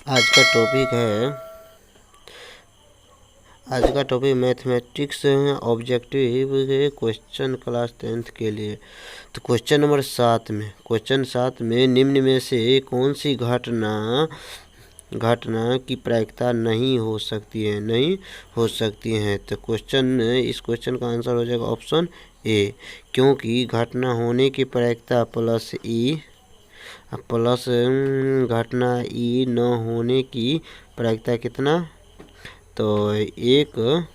आज का टॉपिक है आज का topic mathematics objective question class 10th के लिए। तो क्वेश्चन नंबर 7 में निम्न में से कौन सी घटना की प्रायिकता नहीं हो सकती है। तो इस क्वेश्चन का आंसर हो जाएगा ऑप्शन ए, क्योंकि घटना होने की प्रायिकता प्लस घटना ई न होने की प्रायिकता कितना, तो 1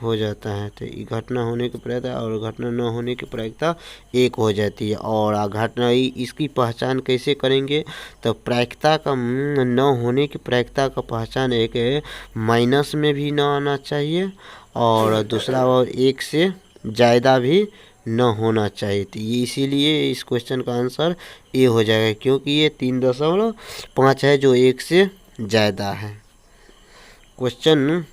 हो जाता है। तो घटना होने की प्रायिकता और घटना न होने की प्रायिकता 1 हो जाती है। और घटना इसकी पहचान कैसे करेंगे, तो प्रायिकता का न होने की प्रायिकता का पहचान एक माइनस में भी न आना चाहिए और दूसरा और 1 से ज़्यादा भी न होना चाहिए। तो ये इसीलिए इस क्वेश्चन का आंसर ए हो जाएगा, क्योंकि ये 3.5 है जो 1 से ज़्यादा है। क्वेश्चन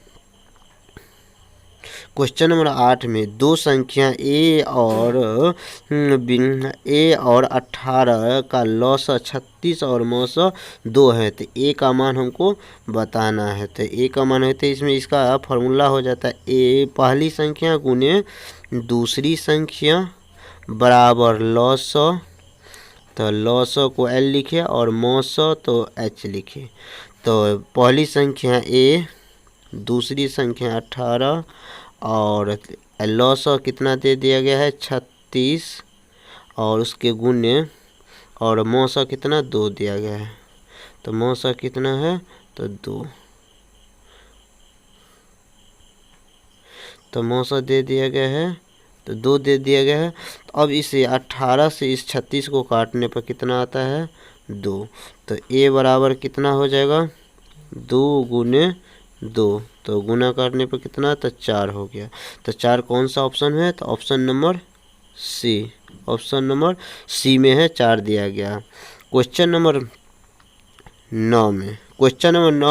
नंबर 8 में दो संख्या ए और 18 का लॉस 36 और मौस 2 है। तो ए का मान हमको बताना है। तो ए का मान है तो इसमें इसका फॉर्मूला हो जाता है ए पहली संख्या गुने दूसरी संख्या बराबर लॉस। तो लॉस को एल लिखे और मौस तो एच लिखे। तो पहली संख्या ए, दूसरी संख्या 18 और लॉस कितना दे दिया गया है 36 और उसके गुणे और मौसा कितना 2 दिया गया है। तो मौसा कितना है तो 2, तो मौसा दे दिया गया है तो 2 दे दिया गया है। तो अब इसे 18 से इस 36 को काटने पर कितना आता है 2। तो ए बराबर कितना हो जाएगा 2 गुने 2, तो गुना करने पर कितना तो 4 हो गया। तो 4 कौन सा ऑप्शन है, तो ऑप्शन नंबर सी में है 4 दिया गया। क्वेश्चन नंबर 9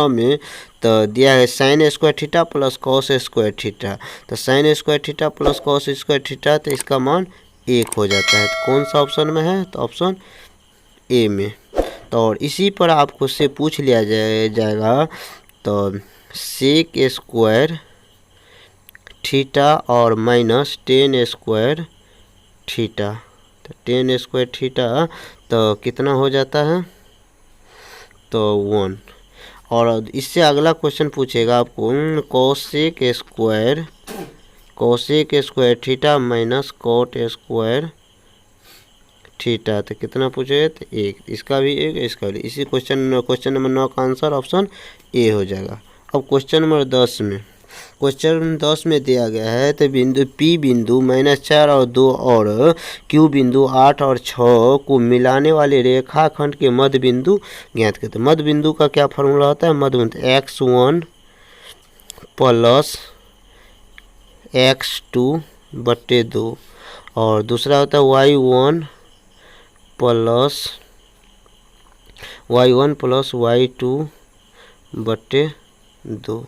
में तो दिया है sine square theta plus cos square theta. तो sine square theta plus cos square theta, तो इसका मान 1 हो जाता है। तो कौन सा ऑप्शन में है, तो ऑप्शन ए में। तो और इसी पर आपको से पूछ लिया जाएगा तो सेक स्क्वायर थीटा और माइनस टेन स्क्वायर थीटा। तो टेन स्क्वायर थीटा तो कितना हो जाता है तो 1। और इससे अगला क्वेश्चन पूछेगा आपको cosec square theta minus cot square theta. तो कितना पूछे तो 1, इसका भी 1, इसका भी। इसी क्वेश्चन नंबर 9 का आंसर ऑप्शन ए हो जाएगा। अब क्वेश्चन नंबर 10 में दिया गया है तो बिंदु P बिंदु -4 और 2 और Q बिंदु 8 और 6 को मिलाने वाले रेखाखंड के मध्य बिंदु ज्ञात करते हैं। मध्य बिंदु का क्या फॉर्मूला होता है, मध्य बिंदु x1 प्लस x2/2 और दूसरा होता है y1 प्लस y2/2। तो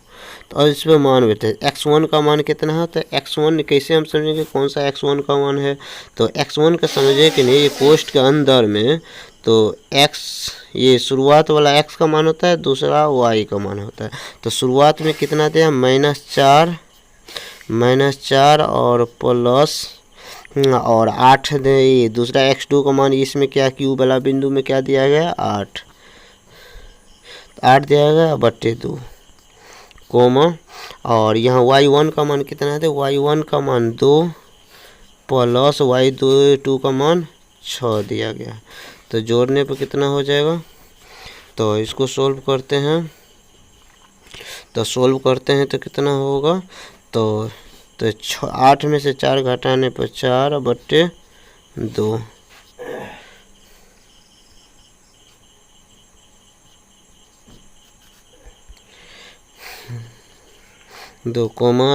अब इसमें मान बैठे x1 का मान कितना है, तो x1 कैसे हम समझेंगे कौन सा x1 का मान है। तो x1 का समझे कि नहीं, ये कोष्ठ के अंदर में तो x ये शुरुआत वाला x का मान होता है, दूसरा y का मान होता है। तो शुरुआत में कितना दिया -4 और प्लस और 8 दे। दूसरा x2 का मान इसमें क्या Q वाला बिंदु में क्या दिया गया 8 दिया गया /2 कोमा। और यहाँ y1 का मान कितना है, y1 का मान 2 प्लस y2 का मान 6 दिया गया। तो जोड़ने पर कितना हो जाएगा, तो इसको सोल्व करते हैं। तो कितना होगा, तो 8 में से 4 घटाने पर 4/2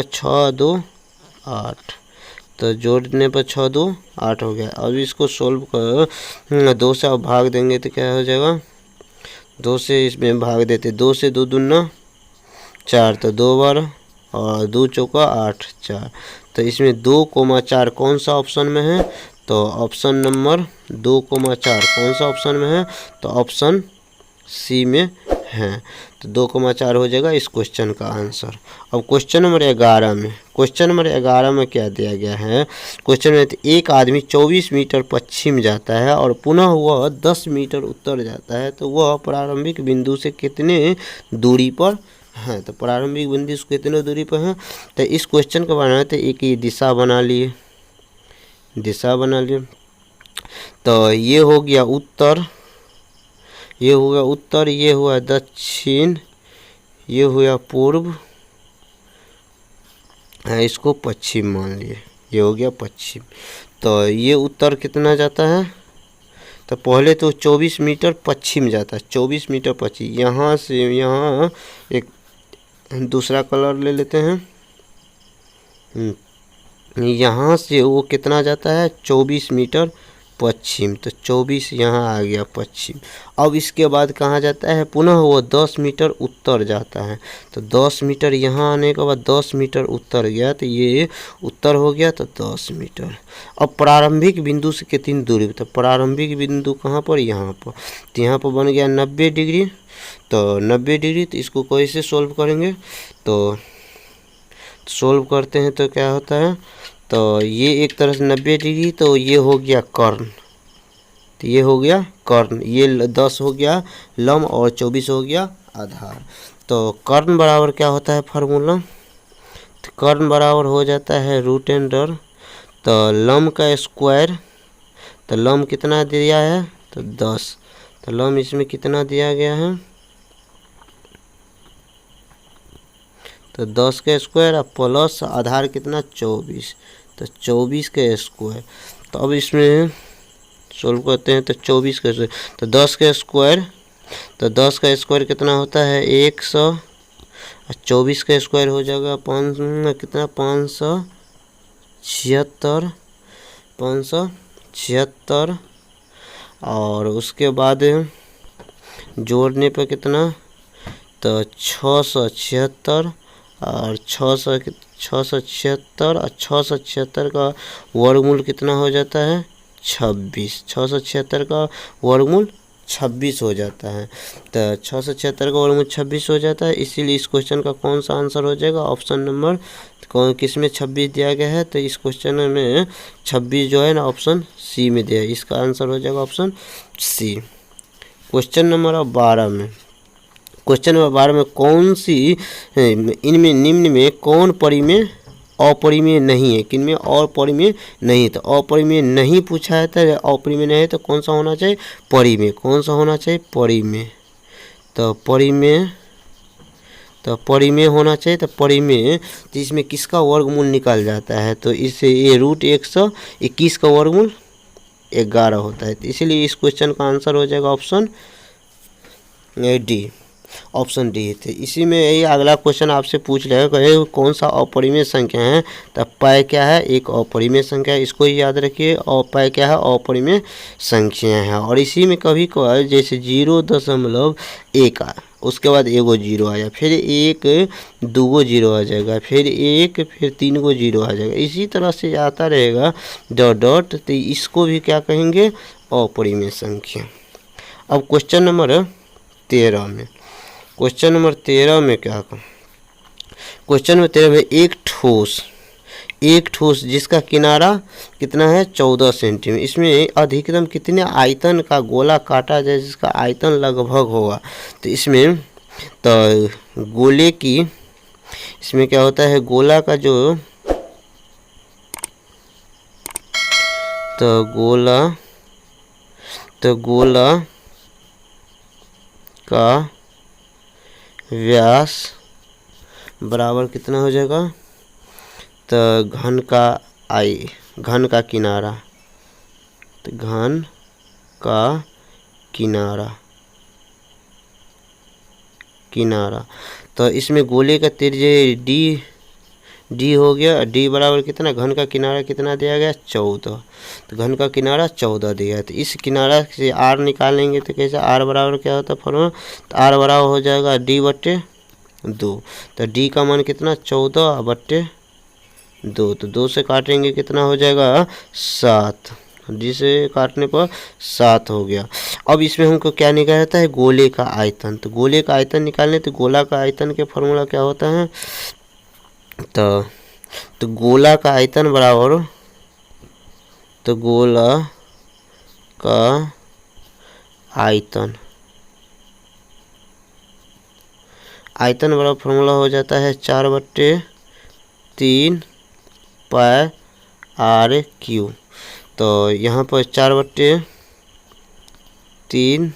6 2 8। तो जोड़ने पर 6 2 8 हो गया। अब इसको सोल्व कर 2 से अब भाग देंगे तो क्या हो जाएगा, 2 से इसमें भाग देते, 2 से 2 दूना 4, तो 2 बार और 2 चौका 8 4। तो इसमें 2,4 कौन सा ऑप्शन में है, तो ऑप्शन नंबर 2,4 कौन सा ऑप्शन में है, तो ऑप्शन सी में हैं। तो 2,4 हो जाएगा इस क्वेश्चन का आंसर। अब क्वेश्चन नंबर 11 में क्या दिया गया है। क्वेश्चन में एक आदमी 24 मीटर पश्चिम जाता है और पुनः वह 10 मीटर उत्तर जाता है, तो वह प्रारंभिक बिंदु से कितने दूरी पर है। तो प्रारंभिक बिंदु से कितने दूरी पर है। तो इस क्वेश्चन को बनाने तो एक ये दिशा बना लिए, तो ये हो गया उत्तर, ये हुआ उत्तर, ये हुआ दक्षिण, ये हुआ पूर्व, इसको पश्चिम मान लिए, ये हो गया पश्चिम। तो ये उत्तर कितना जाता है। तो पहले तो 24 मीटर पश्चिम जाता है, 24 मीटर पश्चिम। यहाँ से यहाँ एक दूसरा कलर ले लेते हैं। यहाँ से वो कितना जाता है 24 मीटर पश्चिम, तो 24 यहाँ आ गया पश्चिम। अब इसके बाद कहाँ जाता है, पुनः वो 10 मीटर उत्तर जाता है। तो 10 मीटर यहाँ आने के बाद 10 मीटर उत्तर गया, तो ये उत्तर हो गया, तो 10 मीटर। अब प्रारंभिक बिंदु से कितनी दूरी, तो प्रारंभिक बिंदु कहाँ पर, यहाँ पर। तो यहाँ पर बन गया 90 डिग्री। तो 90 डिग्री, तो इसको कैसे सोल्व करेंगे, तो सोल्व करते हैं तो क्या होता है। तो ये एक तरह से 90 डिग्री, तो ये हो गया कर्ण, तो ये हो गया कर्ण, ये 10 हो गया लंब और 24 हो गया आधार। तो कर्ण बराबर क्या होता है फार्मूला, तो कर्ण बराबर हो जाता है रूट अंडर, तो लंब का स्क्वायर, तो लंब कितना दिया है, तो 10, तो लंब इसमें कितना दिया गया है, तो 10 का स्क्वायर और प्लस आधार कितना 24, तो 24 का स्क्वायर। तो अब इसमें सोल्व करते हैं, तो 24 का स्क्वायर, तो 10 का स्क्वायर, तो 10 का स्क्वायर कितना होता है 100, और 24 का स्क्वायर हो जाएगा कितना 576, और उसके बाद जोड़ने पर कितना, तो 676, और 676 और 676 का वर्गमूल कितना हो जाता है 26, 676 का वर्गमूल 26 हो जाता है। तो 676 का वर्गमूल 26 हो जाता है, इसीलिए इस क्वेश्चन का कौन सा आंसर हो जाएगा, ऑप्शन नंबर कौन किस में 26 दिया गया है, तो इस क्वेश्चन में 26 जो है ना ऑप्शन सी में दिया है, इसका आंसर हो जाएगा ऑप्शन सी। क्वेश्चन नंबर 12 में, क्वेश्चन नंबर 12 में कौन सी इनमें निम्न में कौन परिमेय अपरिमेय नहीं है, किनमें अपरिमेय नहीं, तो अपरिमेय नहीं पूछा है, तो अपरिमेय नहीं है तो कौन सा होना चाहिए परिमेय, कौन सा होना चाहिए परिमेय, तो परिमेय होना चाहिए। तो परिमेय, तो इसमें किसका वर्गमूल निकल जाता है, तो इससे ये रूट 121 का वर्गमूल 11 होता है, तो इसीलिए इस क्वेश्चन का आंसर हो जाएगा ऑप्शन डी, ऑप्शन डी थे। इसी में यही अगला क्वेश्चन आपसे पूछ रहे हैं कौन सा अपरिमेय संख्या है, तो पाई क्या है एक अपरिमेय संख्या है, इसको ही याद रखिए, और पाई क्या है अपरिमेय संख्या है। और इसी में कभी कभार जैसे 0.1 उसके बाद एगो 0 आया, फिर 1 2 0 आ जाएगा, फिर 1 फिर 3 0 आ जाएगा, इसी तरह से आता रहेगा डॉट डॉट, तो इसको भी क्या कहेंगे अपरिमेय संख्या। अब क्वेश्चन नंबर 13 में, क्वेश्चन नंबर 13 में क्या कहा, क्वेश्चन नंबर 13 में एक ठोस जिसका किनारा कितना है 14 सेंटीमीटर, इसमें अधिकतम कितने आयतन का गोला काटा जाए जिसका आयतन लगभग होगा। तो इसमें तो गोले की, इसमें क्या होता है गोला का जो, तो गोला का व्यास बराबर कितना हो जाएगा, तो घन का किनारा, तो घन का किनारा। तो इसमें गोले का त्रिज्या डी हो गया, डी बराबर कितना, घन का किनारा कितना दिया गया 14, तो घन का किनारा 14 दिया है। तो इस किनारा से आर निकालेंगे तो कैसे, आर बराबर क्या होता है फॉर्मूला, तो आर बराबर हो जाएगा d/2, तो d का मान कितना 14/2, तो 2 से काटेंगे कितना हो जाएगा 7, जिसे काटने पर 7 हो गया। अब इसमें हमको क्या निकालना रहता है, गोले का आयतन। तो गोले का आयतन निकालने तो गोला का आयतन के फॉर्मूला क्या होता है, तो गोला का आयतन बराबर, तो गोला का आयतन बराबर फॉर्मूला हो जाता है 4/3 पाई RQ। तो यहाँ पर 4/3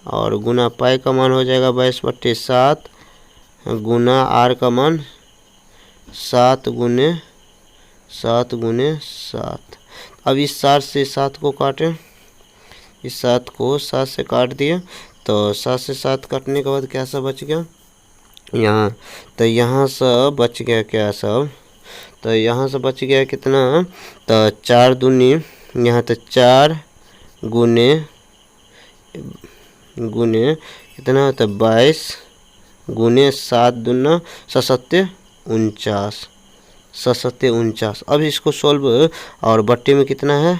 और गुना पाई का मान हो जाएगा 22/7 गुना R का मान 7 गुने 7। अब इस 7 से 7 को काटें, इस 7 को 7 से काट दिया, तो 7 से 7 काटने के बाद क्या सब बच गया यहाँ, तो यहाँ सब बच गया क्या सब, तो यहाँ से बच गया कितना, तो 4 दूनी यहाँ, तो 4 गुने कितना, तो 22 गुने 7 दूना 7 अब इसको सोल्व, और बट्टे में कितना है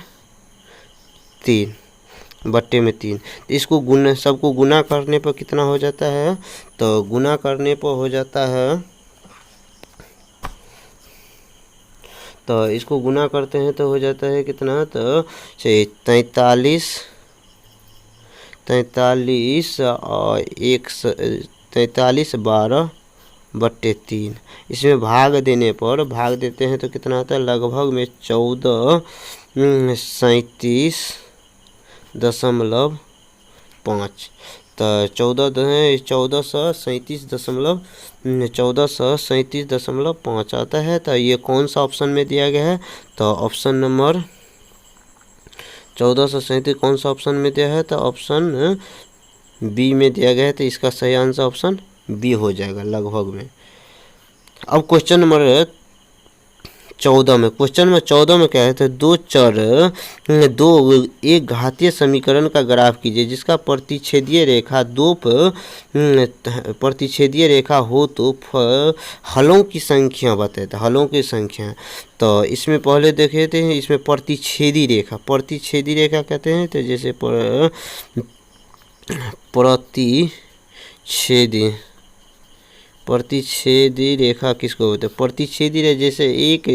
3/3। इसको गुना, सबको गुना करने पर कितना हो जाता है, तो गुना करने पर हो जाता है, तो इसको गुना करते हैं तो हो जाता है कितना, तो 43 और 12/3। इसमें भाग देने पर, भाग देते हैं तो कितना आता है, लगभग में 1437.5। तो 1437.5 आता है। तो ये कौन सा ऑप्शन में दिया गया है, तो ऑप्शन नंबर 1437 कौन सा ऑप्शन में दिया है, तो ऑप्शन बी में दिया गया है। तो इसका सही आंसर ऑप्शन बी हो जाएगा लगभग में। अब क्वेश्चन नंबर 14 में क्या है, तो एक घातीय समीकरण का ग्राफ कीजिए जिसका प्रतिच्छेदीय रेखा हो तो हलों की संख्या बताए, तो हलों की संख्या। तो इसमें पहले देखे थे, इसमें प्रतिच्छेदी रेखा कहते हैं, तो जैसे प्रतिच्छेदी रेखा किसको बोलते हैं, प्रतिच्छेदी रेखा, जैसे एक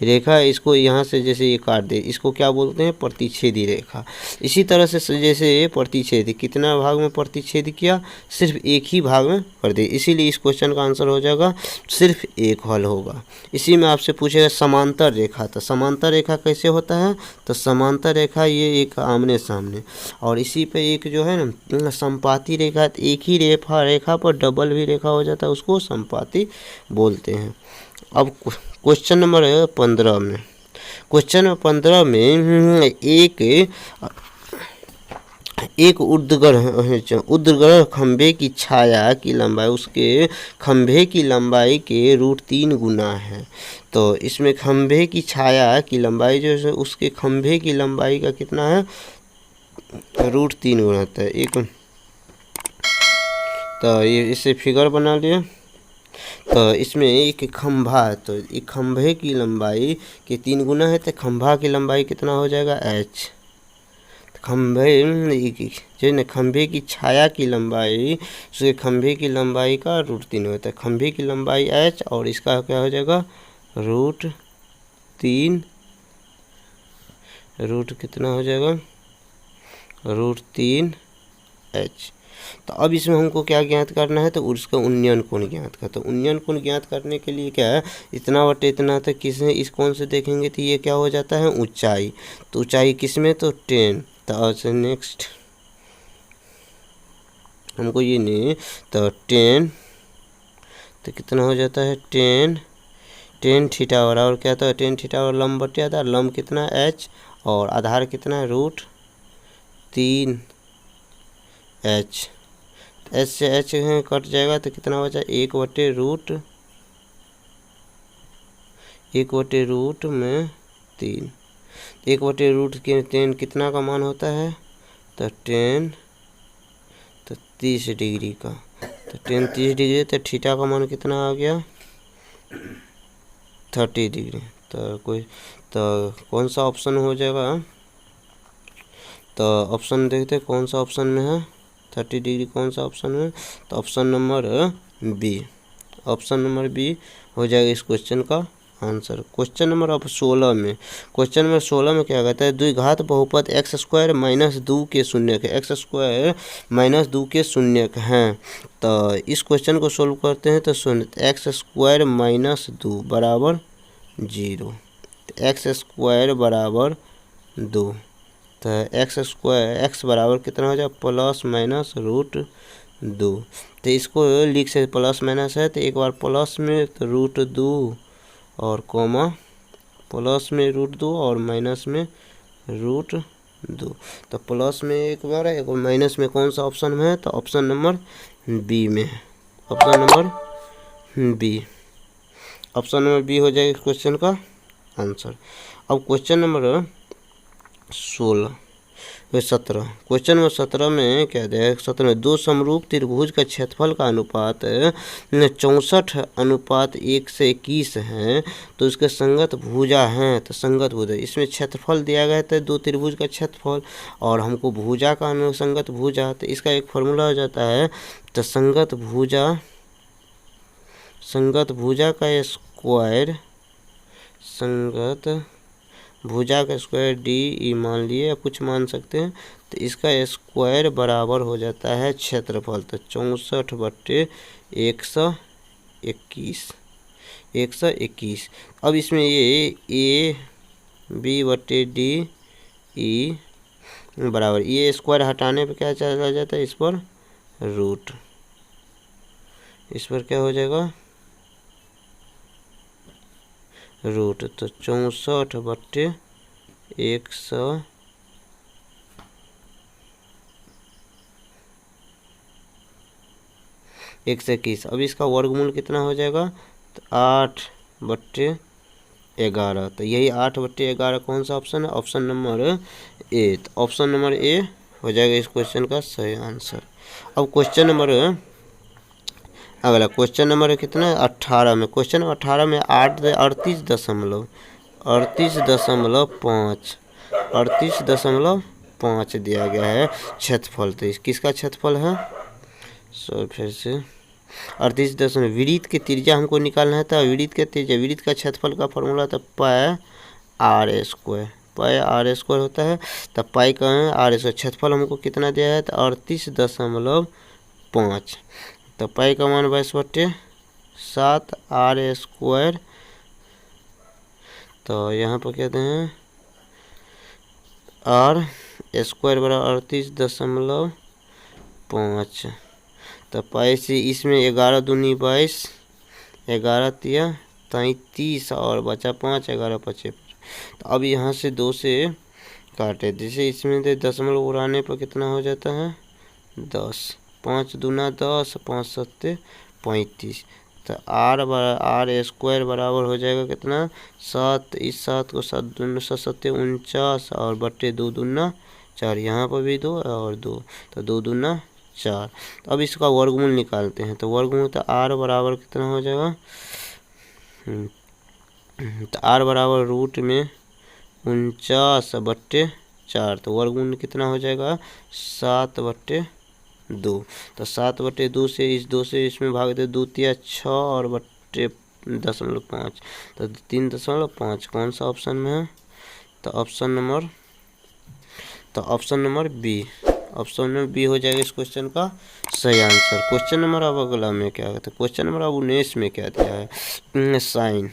रेखा इसको यहाँ से जैसे ये काट दे, इसको क्या बोलते हैं, प्रतिच्छेदी रेखा। इसी तरह से जैसे प्रतिच्छेदी कितना भाग में प्रतिच्छेद किया, सिर्फ एक ही भाग में कर दे, इसीलिए इस क्वेश्चन का आंसर हो जाएगा सिर्फ एक हल होगा। इसी में आपसे पूछेगा समांतर रेखा, तो समांतर रेखा कैसे होता है, तो समांतर रेखा ये एक आमने सामने, और इसी पे एक जो है ना संपाती रेखा, एक ही रेखा पर डबल भी रेखा हो जाता है, उसको संपाती बोलते हैं। अब क्वेश्चन नंबर 15 में एक ऊर्ध्वाधर खंभे की छाया की लंबाई उसके खंभे की लंबाई के √3 गुना है। तो इसमें खंभे की छाया की लंबाई जो है उसके खंभे की लंबाई का कितना है, √3 गुना होता है एक। तो ये इसे फिगर बना लिया। तो इसमें एक खंभा है, तो एक खंभे की लंबाई के 3 गुना है, तो खंभा की लंबाई कितना हो जाएगा h। खंभे की छाया की लंबाई उसके खंभे की लंबाई का √3 होता है, खंभे की लंबाई h और इसका क्या हो जाएगा √3, कितना हो जाएगा √3h। तो अब इसमें हमको क्या ज्ञात करना है, तो उसका उन्नयन कोण ज्ञात करना। तो उन्नयन कोण ज्ञात करने के लिए क्या है, इतना बटे इतना तक किसमें, इस कोण से देखेंगे तो ये क्या हो जाता है ऊंचाई। तो ऊंचाई किसमें, तो 10। तो नेक्स्ट हमको ये नहीं, तो 10, तो कितना हो जाता है 10 थीटा और क्या था 10 थीटा और लंब बटे आधार, लंब कितना h और आधार कितना है √3h। h से h कट जाएगा तो कितना बचा 1/√3, 1/√10 कितना का मान होता है, तो 10, तो 30 डिग्री का। तो 10 30 डिग्री, तो थीटा का मान कितना आ गया 30 डिग्री। तो तो कौन सा ऑप्शन हो जाएगा, तो ऑप्शन देखते हैं कौन सा ऑप्शन में है 30 डिग्री, कौन सा ऑप्शन में, तो option number B, option number B हो जाएगा इस क्वेश्चन का आंसर। क्वेश्चन नंबर अब 16 में, क्वेश्चन नंबर 16 में क्या कहता है, द्विघात बहुपद एक्स स्क्वायर माइनस 2 के शून्यक, एक्स स्क्वायर माइनस 2 के शून्यक हैं। तो इस क्वेश्चन को सोल्व करते हैं तो सुन, एक्स स्क्वायर माइनस 2 बराबर 0, एक्स स्क्वायर बराबर 2, तो एक्स स्क्वायर एक्स बराबर कितना हो जाए प्लस माइनस रूट 2, तो इसको लिख से प्लस माइनस है तो एक बार प्लस में तो रूट 2 और कॉमा प्लस में रूट 2 और माइनस में रूट 2, तो प्लस में एक बार है, एक माइनस में कौन सा ऑप्शन में है, तो ऑप्शन नंबर बी में है, option number B, option number B हो जाएगा क्वेश्चन का आंसर। अब क्वेश्चन नंबर 17, क्वेश्चन नंबर 17 में क्या दिया है, 17 में दो समरूप त्रिभुज का क्षेत्रफल का अनुपात 64:1 है, तो इसके संगत भुजा हैं, तो संगत भुजा इसमें क्षेत्रफल दिया गया था दो त्रिभुज का क्षेत्रफल और हमको भुजा का अनुसंगत भुजा, तो इसका एक फॉर्मूला हो जाता है, तो संगत भुजा का स्क्वायर, संगत भुजा का स्क्वायर डी ई मान लिए या कुछ मान सकते हैं, तो इसका स्क्वायर बराबर हो जाता है क्षेत्रफल, तो 64/121। अब इसमें ये ए बी बटे डी ई बराबर, ये स्क्वायर हटाने पे क्या चला जाता है, इस पर रूट, इस पर क्या हो जाएगा रूट, तो 64/121। अब इसका वर्गमूल कितना हो जाएगा, तो 8/11, तो यही 8/11 कौन सा ऑप्शन है, ऑप्शन नंबर ए, तो ऑप्शन नंबर ए हो जाएगा इस क्वेश्चन का सही आंसर। अब क्वेश्चन नंबर अगला, क्वेश्चन नंबर कितना 18 में, क्वेश्चन नंबर 18 में 38.5 दिया गया है क्षेत्रफल, तो किसका क्षेत्रफल है, सो फिर से 38 वृत्त की त्रिज्या हमको निकालना है, तो वृत्त के त्रिज्या, वृत्त का क्षेत्रफल का फॉर्मूला था पाई आर स्क्वायर होता है, तो पाई का है आर स्क्वायर, क्षेत्रफल हमको कितना दिया है, तो 38.5, तो पाई का मान 22/7 आर स्क्वायर, तो यहाँ पर कहते हैं आर स्क्वायर बराबर 38.5, तो पाई से इसमें 11 दूनी 22, 11 तिया 33 और बचा 5, 11 पचे, तो अब यहाँ से 2 से काटे, जैसे इसमें दशमलव उड़ाने पर कितना हो जाता है 10, 5 दूना 10, 5 सत्ते 35, तो आर स्क्वायर बराबर हो जाएगा कितना 7, इस 7 को 7 दूना 7 सत्ते 49 और बट्टे 2 दूना 4, यहाँ पर भी 2 और 2, तो 2 दूना 4। तो अब इसका वर्गमूल निकालते हैं, तो वर्गमूल तो आर बराबर कितना हो जाएगा, तो आर बराबर रूट में 49/4, तो वर्गमूल कितना हो जाएगा 7/2, तो 7/2 से इस 2 से इसमें भाग दे 2 तिया 6 और बट्टे 0.5, तो 3.5 कौन सा ऑप्शन में है, तो option number B, option number B हो जाएगा इस क्वेश्चन का सही आंसर। क्वेश्चन नंबर अब अगला में क्या कहते हैं, क्वेश्चन नंबर अब 19 में क्या दिया है, साइन,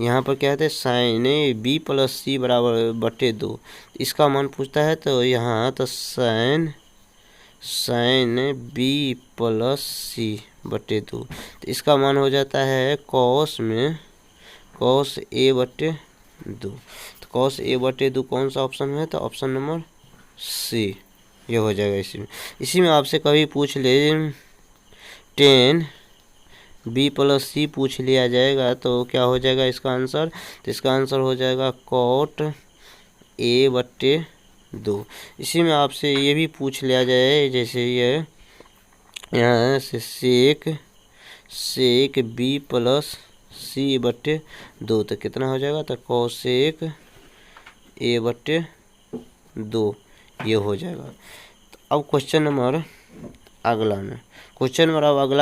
यहाँ पर क्या कहते हैं साइन बी प्लस सी बराबर बटे 2, इसका मान पूछता है, तो यहाँ तो साइन बी प्लस सी बटे 2, तो इसका मान हो जाता है कॉस ए बटे 2, तो कॉस ए बटे 2 कौन सा ऑप्शन में है, तो ऑप्शन नंबर सी, ये हो जाएगा। इसी में आपसे कभी पूछ ले 10 बी प्लस सी पूछ लिया जाएगा, तो क्या हो जाएगा इसका आंसर, तो इसका आंसर हो जाएगा कॉट ए बटे 2। इसी में आपसे ये भी पूछ लिया जाए, जैसे ये यहाँ से सेक बी प्लस सी बटे 2, तो कितना हो जाएगा, तो कोसेक a/2 ये हो जाएगा। तो अब क्वेश्चन नंबर अगला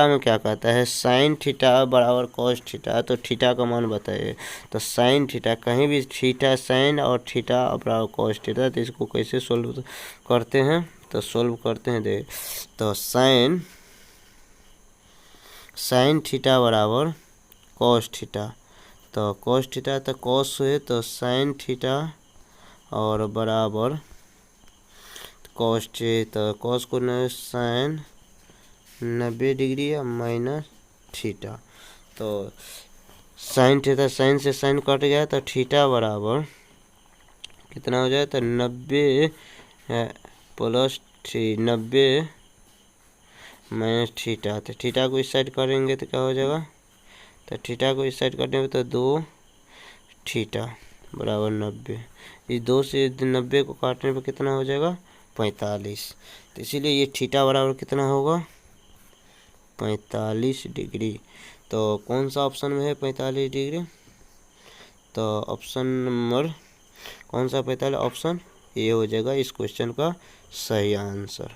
में क्या कहता है, साइन थीटा बराबर कॉस थीटा, तो थीटा का मान बताइए। तो साइन थीटा, कहीं भी थीटा साइन और थीटा बराबर कॉस थीटा, तो इसको कैसे सोल्व करते हैं, तो सोल्व करते हैं दे। तो साइन थीटा बराबर कॉस थीटा, तो कॉस थीटा तो कॉस हुए, तो साइन थीटा और बराबर कॉस, तो कॉस को साइन 90 डिग्री या माइनस थीटा, तो साइन थीटा, साइन से साइन कट गया, तो थीटा बराबर कितना हो जाए, तो 90 प्लस 90 माइनस थीटा, तो थीटा को इस साइड करेंगे तो क्या हो जाएगा, तो थीटा को इस साइड करने में तो 2 थीटा बराबर 90, इस 2 से 90 को काटने पर कितना हो जाएगा, 45। तो इसीलिए ये थीटा बराबर कितना होगा, 45 डिग्री। तो कौन सा ऑप्शन में है 45 डिग्री, तो ऑप्शन नंबर कौन सा 45, ऑप्शन ए हो जाएगा इस क्वेश्चन का सही आंसर।